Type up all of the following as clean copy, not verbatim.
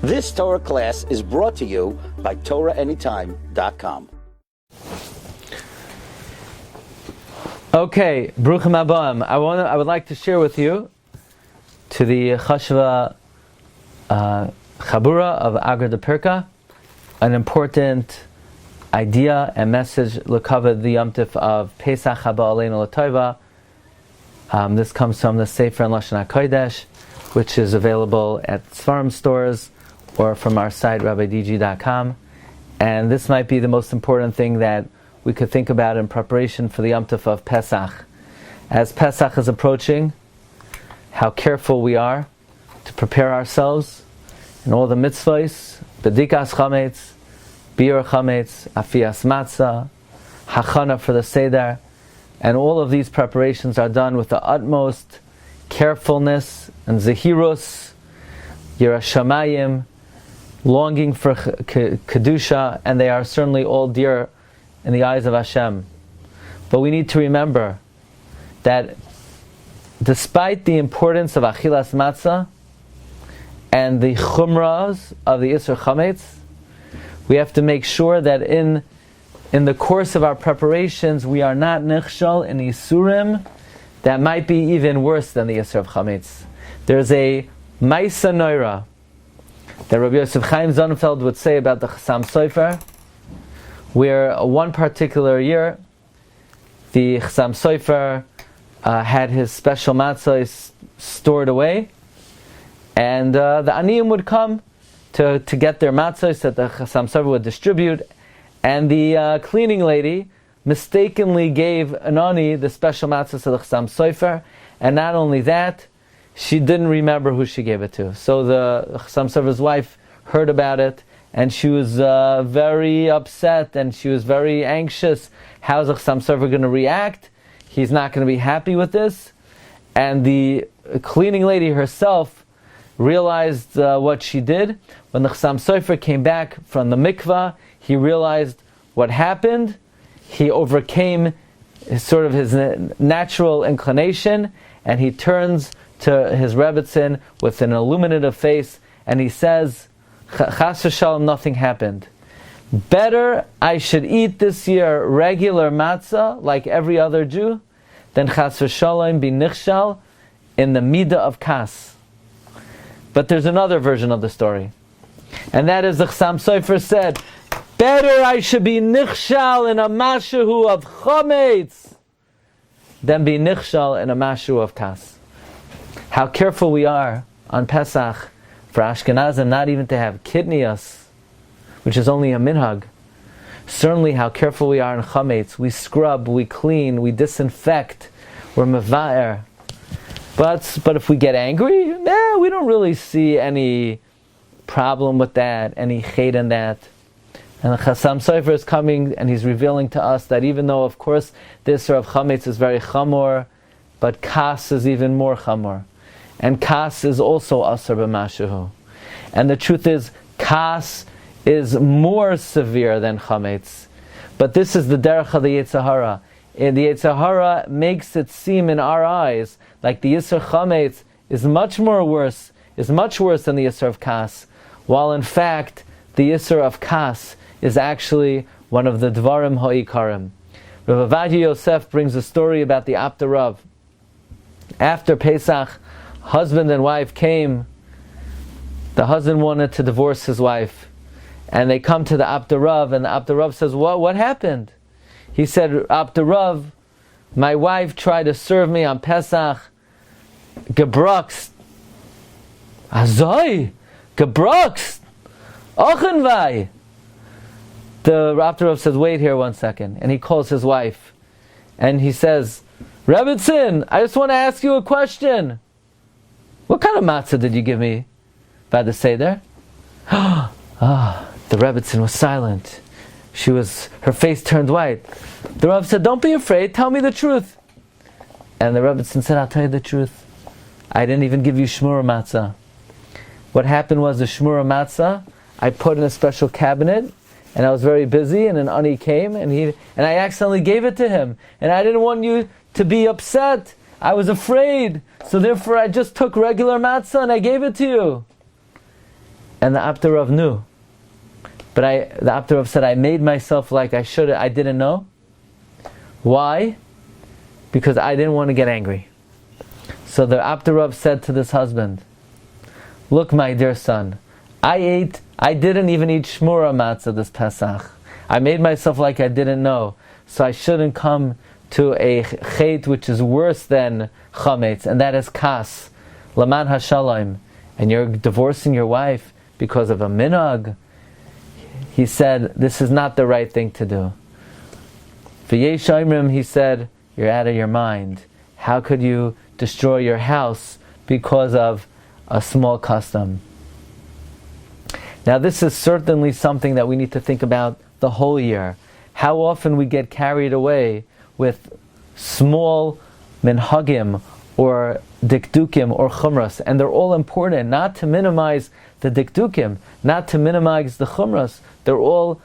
This Torah class is brought to you by TorahAnytime.com. Okay, Bruchim Abam. I would like to share with you to the Chashva Chabura of Agra de Pirka an important idea and message l'kavod the Yom Tif of Pesach Haba Aleinu L'Tova. This comes from the Sofer and Lashon HaKodesh, which is available at Svarim stores or from our site rabbidg.com. And this might be the most important thing that we could think about in preparation for the Yom Tif of Pesach. As Pesach is approaching, how careful we are to prepare ourselves in all the mitzvahs, Bedikas Chometz, Biur Chometz, Afias Matzah, Hachana for the Seder, and all of these preparations are done with the utmost carefulness and zehirus, Yiras Shamayim, longing for Kedusha, and they are certainly all dear in the eyes of Hashem. But we need to remember that despite the importance of Achilas Matzah and the Chumras of the Isser Chometz, we have to make sure that in the course of our preparations we are not nichshal in Yisurim that might be even worse than the Isser of Chometz. There's a Maisa Noira that Rabbi Yosef Chaim Sonnenfeld would say about the Chasam Sofer, where one particular year the Chasam Sofer had his special matzah stored away, and the Aniyim would come to get their matzahs that the Chasam Sofer would distribute, and the cleaning lady mistakenly gave an Ani the special matzah to the Chasam Sofer, and not only that, she didn't remember who she gave it to. So the Chasam Sofer's wife heard about it, and she was very upset, and she was very anxious. How's the Chasam Sofer going to react? He's not going to be happy with this. And the cleaning lady herself realized what she did. When the Chasam Sofer came back from the mikvah, he realized what happened. He overcame his natural inclination, and he turns to his Rebbetzin with an illuminative face, and he says, Chas v'shalom, nothing happened. Better I should eat this year regular matzah like every other Jew than Chas v'shalom be nichshal in the midah of kas. But there's another version of the story, and that is the Chasam Sofer said, better I should be nichshal in a mashu of chometz than be nichshal in a mashu of kas. How careful we are on Pesach for Ashkenazim not even to have kidneyas, which is only a minhag. Certainly how careful we are in Chometz. We scrub, we clean, we disinfect, we're meva'er. But if we get angry, we don't really see any problem with that, any chet in that. And the Chasam Sofer is coming and he's revealing to us that even though of course the Isser of Chometz is very chamor, but kas is even more chamor. And kas is also asar b'mashuhu. And the truth is, kas is more severe than chometz. But this is the derech of the Yetzer Hara. And the Yetzer Hara makes it seem in our eyes like the Yisr chometz is much worse than the Yisr of kas, while in fact the Yisr of kas is actually one of the dvarim ha'ikarim. Rav Ovadia Yosef brings a story about the Abda Rav. After Pesach, husband and wife came. The husband wanted to divorce his wife, and they come to the Abda Rav, and the Abda Rav says, what happened? He said, Abda Rav, my wife tried to serve me on Pesach gebrukst. Azoi, gebrukst, ochenvai. The Abda Rav says, wait here 1 second, and he calls his wife, and he says, Rebbetzin, I just want to ask you a question. What kind of matzah did you give me by the Seder? The Rebbetzin was silent. Her face turned white. The Rav said, don't be afraid, tell me the truth. And the Rebbetzin said, I'll tell you the truth. I didn't even give you shmura matzah. What happened was the shmura matzah, I put in a special cabinet, and I was very busy, and an ani came, and I accidentally gave it to him. And I didn't want you to be upset. I was afraid. So therefore I just took regular matzah and I gave it to you. And the Apter knew. But the Apter said, I made myself like I didn't know. Why? Because I didn't want to get angry. So the Apter said to this husband, look, my dear son, I didn't even eat shmura matzah this Pesach. I made myself like I didn't know. So I shouldn't come to a chet which is worse than Chometz, and that is kas, laman hashalom. And you're divorcing your wife because of a minhag. He said, this is not the right thing to do. V'yesh omrim, he said, you're out of your mind. How could you destroy your house because of a small custom? Now this is certainly something that we need to think about the whole year. How often we get carried away with small minhagim or dikdukim or chumras, and they're all important, not to minimize the dikdukim, not to minimize the chumras. They're all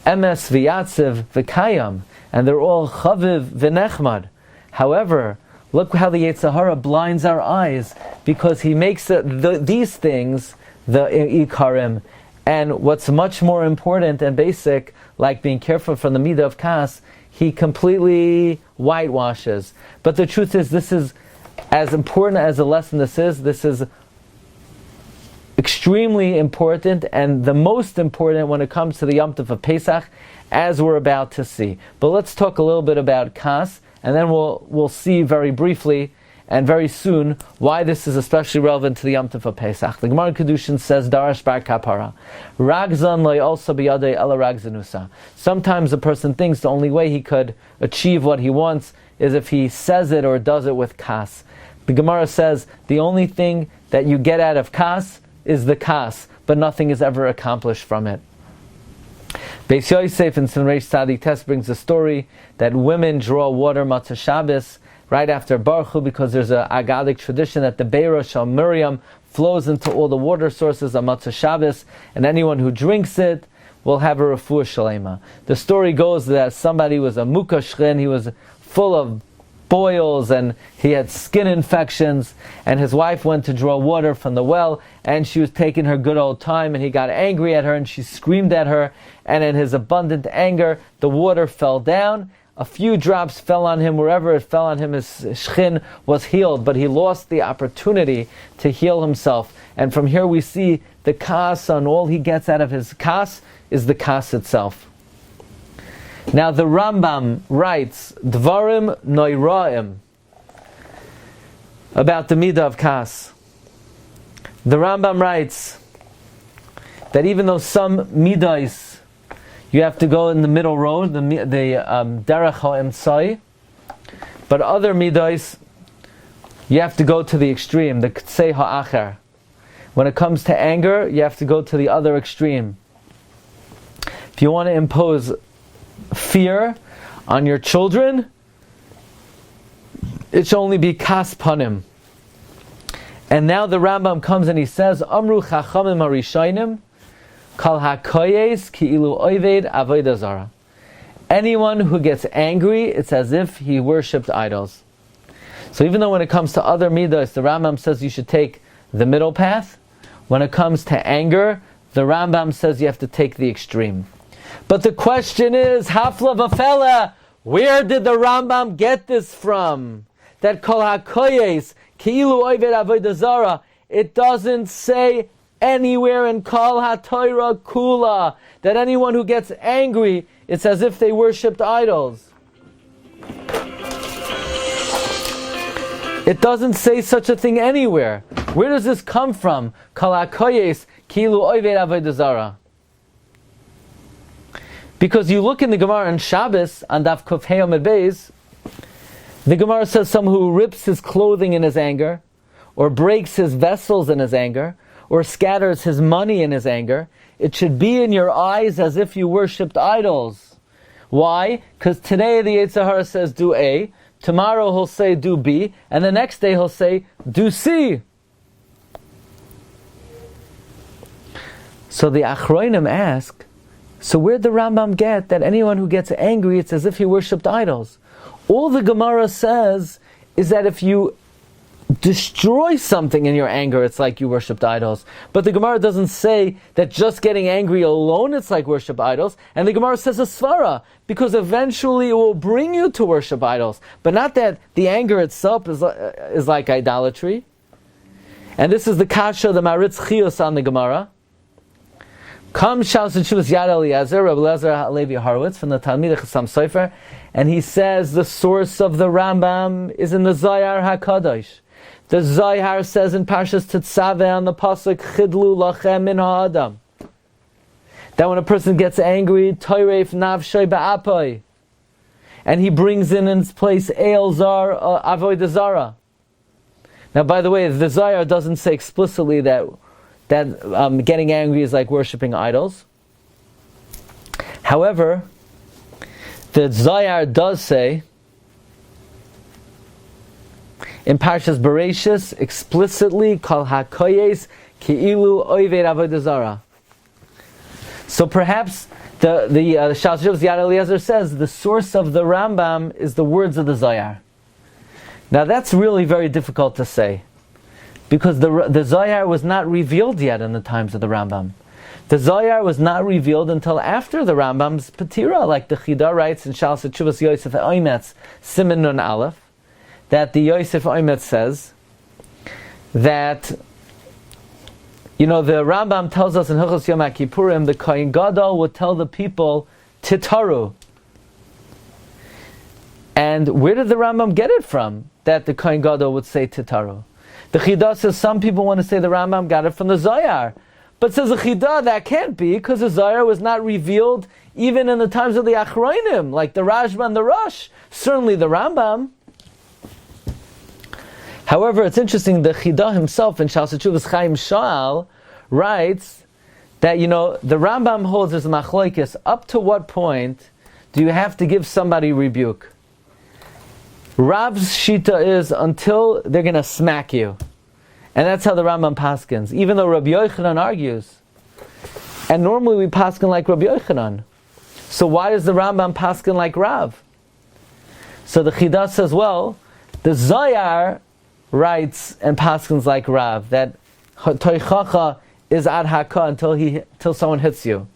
emes v'yatziv v'kayam, and they're all chaviv v'nechmad. However, look how the Yetzer Hara blinds our eyes, because he makes these things the ikarim, and what's much more important and basic, like being careful from the midah of kas, he completely whitewashes. But the truth is, this is as important as a lesson this is extremely important, and the most important when it comes to the Yom Tov of Pesach, as we're about to see. But let's talk a little bit about kas, and then we'll see very briefly and very soon why this is especially relevant to the Yom Tov of Pesach. The Gemara in Kedushin says, Darash bar kapara, Ragzan loy also biyadei ela ragzanusa. Sometimes a person thinks the only way he could achieve what he wants is if he says it or does it with kas. The Gemara says the only thing that you get out of kas is the kas, but nothing is ever accomplished from it. Beis Yosef in Reish Tzadik Tes brings the story that women draw water Matzah Shabbos right after Baruch Hu, because there's a Agadic tradition that the Beira Shal Miriam flows into all the water sources on Matzah Shabbos, and anyone who drinks it will have a refuah shalema. The story goes that somebody was a mukashrin, he was full of boils and he had skin infections, and his wife went to draw water from the well, and she was taking her good old time, and he got angry at her and she screamed at her, and in his abundant anger the water fell down. A few drops fell on him. Wherever it fell on him, his shchin was healed, but he lost the opportunity to heal himself. And from here we see the kas, and all he gets out of his kas is the kas itself. Now the Rambam writes Dvarim Noiraim about the midah of kas. The Rambam writes that even though some midais you have to go in the middle road, the derech ha'emtzai, but other midais you have to go to the extreme, the ktsei ha'acher. When it comes to anger, you have to go to the other extreme. If you want to impose fear on your children, it should only be kas panim. And now the Rambam comes and he says, Amru chachamim harishayim kal hakoyes ki ilu oived avodah zara. Anyone who gets angry, it's as if he worshipped idols. So even though when it comes to other midas, the Rambam says you should take the middle path, when it comes to anger, the Rambam says you have to take the extreme. But the question is, Hafla v'fela, where did the Rambam get this from? That kol hakoyes ki'ilu oived avodah zara. It doesn't say anywhere in Kol HaTorah Kula that anyone who gets angry, it's as if they worshipped idols. It doesn't say such a thing anywhere. Where does this come from? Kol hakoyes ki'ilu oived avodah zara. Because you look in the Gemara on Shabbos, on Daf Kuf Hey Amud Beis, the Gemara says someone who rips his clothing in his anger, or breaks his vessels in his anger, or scatters his money in his anger, it should be in your eyes as if you worshipped idols. Why? Because today the Yetzer Hara says do A, tomorrow he'll say do B, and the next day he'll say do C. So the Achronim ask, so where'd the Rambam get that anyone who gets angry, it's as if he worshipped idols? All the Gemara says is that if you destroy something in your anger, it's like you worshipped idols. But the Gemara doesn't say that just getting angry alone, it's like worship idols. And the Gemara says a svara, because eventually it will bring you to worship idols. But not that the anger itself is like idolatry. And this is the kasha, the Maritz Chiyus on the Gemara. Come Shaus and Shuvas Yad Eliezer, Rabbi Eliezer Halevi Horowitz from the Talmid Chasam Sofer, and he says the source of the Rambam is in the Zohar HaKadosh. The Zohar says in Parshas Tetzaveh on the pasuk Chidlu Lachem Min Ha'adam, that when a person gets angry, Toireif Navshay Ba'apoi, and he brings in its place El Zar, Avodah Zara. Now, by the way, the Zohar doesn't say explicitly that getting angry is like worshipping idols. However, the Zohar does say in Parshas Bereshis explicitly Kol HaKoyes Ki'ilu Oived Avodah Zara. So perhaps the Shaus Shuvas Yad Eliezer says the source of the Rambam is the words of the Zohar. Now that's really very difficult to say, because the Zohar was not revealed yet in the times of the Rambam. The Zohar was not revealed until after the Rambam's Patira, like the Chida writes in Shalas Tshuvas Yosef Oimetz, Siman Nun Aleph, that the Yosef Oimetz says that, the Rambam tells us in Hilchos Yom HaKippurim, the Kohen Gadol would tell the people, Titaru. And where did the Rambam get it from, that the Kohen Gadol would say Titaru? The Chida says some people want to say the Rambam got it from the Zohar. But says the Chida, that can't be, because the Zohar was not revealed even in the times of the Achronim, like the Rashba and the Rosh. Certainly the Rambam. However, it's interesting, the Chida himself in Shalas Tshuvas Chaim Sha'al writes that, the Rambam holds as a machlokes, up to what point do you have to give somebody rebuke? Rav's shita is until they're going to smack you. And that's how the Rambam paskins, even though Rabbi Yochanan argues. And normally we paskin like Rabbi Yochanan. So why does the Rambam paskin like Rav? So the Chida says, well, the Zohar writes and paskins like Rav, that toichacha is ad haka until someone hits you.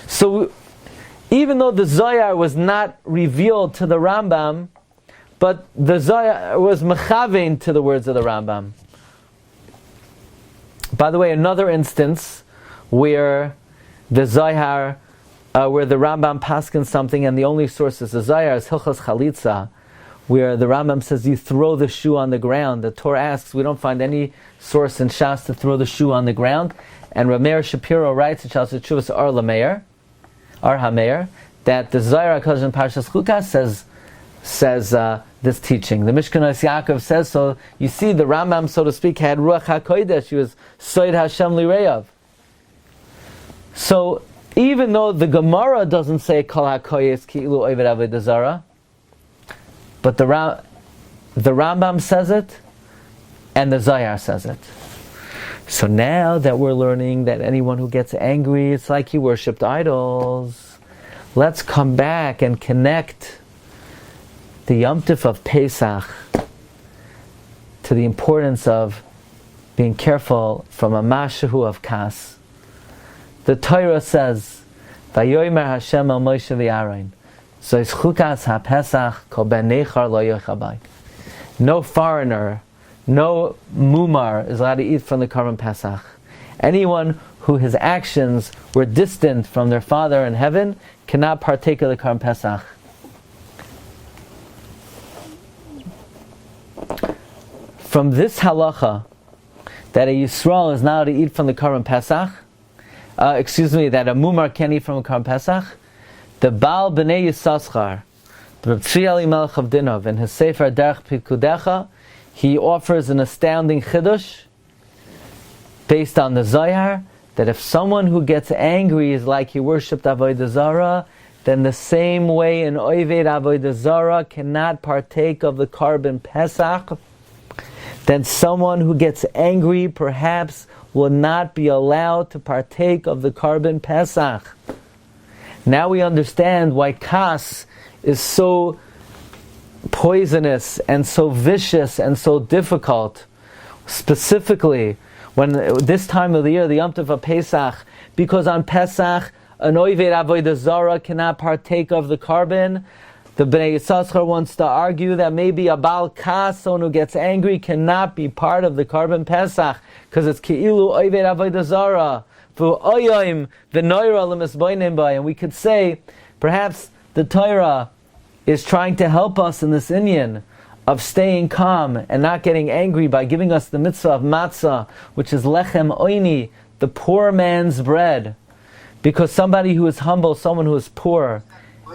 So even though the Zohar was not revealed to the Rambam, but the Zohar was mechavein to the words of the Rambam. By the way, another instance where the Zohar, where the Rambam paskins something and the only source is the Zohar, is Hilchos Chalitza, where the Rambam says you throw the shoe on the ground. The Torah asks, we don't find any source in Shas to throw the shoe on the ground. And Rameir Shapiro writes in Shas Tshuvas Ar HaMeir, that the Zohar HaKadosh in Parshas Chukas says this teaching. The Mishkanos Yaakov says so. You see, the Rambam, so to speak, had Ruach HaKodesh. He was Soid Hashem Lireyav. So even though the Gemara doesn't say Kol HaKoyes Ki'ilu Oved Avodah Zara, but the Rambam says it, and the Zohar says it. So now that we're learning that anyone who gets angry, it's like he worshipped idols, let's come back and connect the Yom Tif of Pesach to the importance of being careful from a mashahu of kas. The Torah says, Vayomer Hashem al Moshe v'Aaron, Zois chukas ha-Pesach kol ben nechar lo yochabai. No foreigner, no mumar is allowed to eat from the Karban Pesach. Anyone who his actions were distant from their Father in heaven cannot partake of the Karban Pesach. From this halacha, that a Yisrael is not allowed to eat from the Karban Pesach, that a mumar can't eat from a Karban Pesach, the Baal B'nai Yissaschar, the Reb Tzvi Eli Melech of Dinov, in his Sefer Derech Pikudecha, he offers an astounding chiddush based on the Zohar, that if someone who gets angry is like he worshipped Avodah Zarah, then the same way an Oved Avodah Zarah cannot partake of the Karban Pesach, then someone who gets angry perhaps will not be allowed to partake of the Karban Pesach. Now we understand why kas is so poisonous and so vicious and so difficult, specifically when this time of the year, the Yom Tov of Pesach, because on Pesach, an Oived Avodah Zarah cannot partake of the carbon. The Bnei Yissaschar wants to argue that maybe a Baal Kas, someone who gets angry, cannot be part of the carbon Pesach, because it's Ki'ilu Oived Avodah Zarah, V'oyim V'noira L'misboinim Bay. And we could say, perhaps the Torah is trying to help us in this inyan of staying calm and not getting angry by giving us the mitzvah of matzah, which is lechem oini, the poor man's bread. Because somebody who is humble, someone who is poor,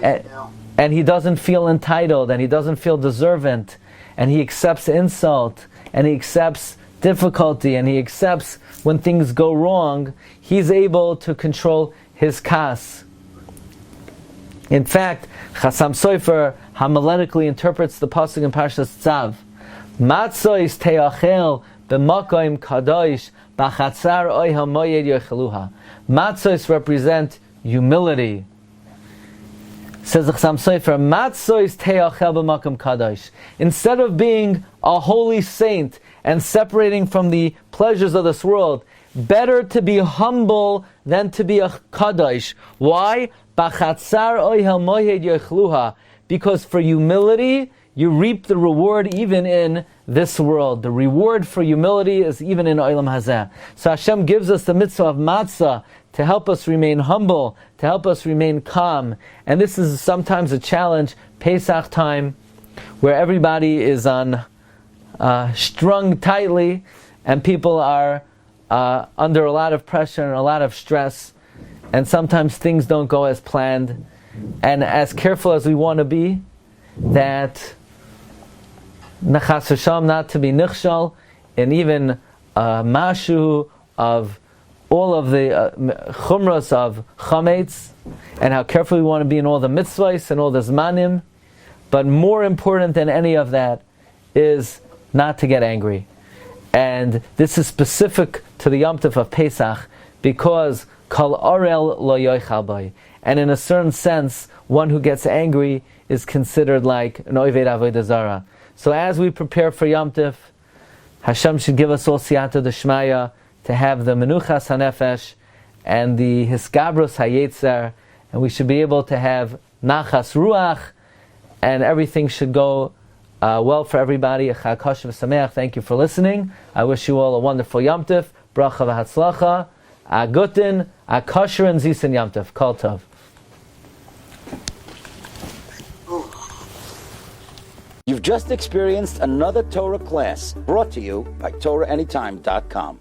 and he doesn't feel entitled, and he doesn't feel deserving, and he accepts insult, and he accepts difficulty, and he accepts when things go wrong, he's able to control his kas. In fact, Chasam Sofer homiletically interprets the pasuk in Parsha Tzav. Matzois teachel b'makom kadosh b'chatzar oy hamoyed yocheluha. Matzois represent humility. Says the Chasam Sofer, Matzois teachel b'makom kadosh. Instead of being a holy saint and separating from the pleasures of this world, better to be humble than to be a kadosh. Why? B'chatzar oyhel mohed yochluha, because for humility you reap the reward even in this world. The reward for humility is even in Olam Hazeh. So Hashem gives us the mitzvah of matzah to help us remain humble, to help us remain calm. And this is sometimes a challenge, Pesach time, where everybody is on strung tightly, and people are under a lot of pressure and a lot of stress. And sometimes things don't go as planned. And as careful as we want to be, that nachas v'sham, not to be nichshal, and even mashu of all of the chumras of Chometz, and how careful we want to be in all the mitzvahs and all the zmanim. But more important than any of that is not to get angry. And this is specific to the Yom Tov of Pesach, because Kol orel lo yochal bay. And in a certain sense, one who gets angry is considered like an Oived Avodah Zarah. So as we prepare for Yom Tov, Hashem should give us all siyata d'shmaya to have the menuchas hanefesh and the hiskabros hayetzer, and we should be able to have nachas ruach, and everything should go well for everybody. Chag kosher v'sameach. Thank you for listening. I wish you all a wonderful Yom Tov. Bracha v'hatzlacha. A gutin, a kosher and zisen Yom Tov. Kol tov. You've just experienced another Torah class brought to you by TorahAnytime.com.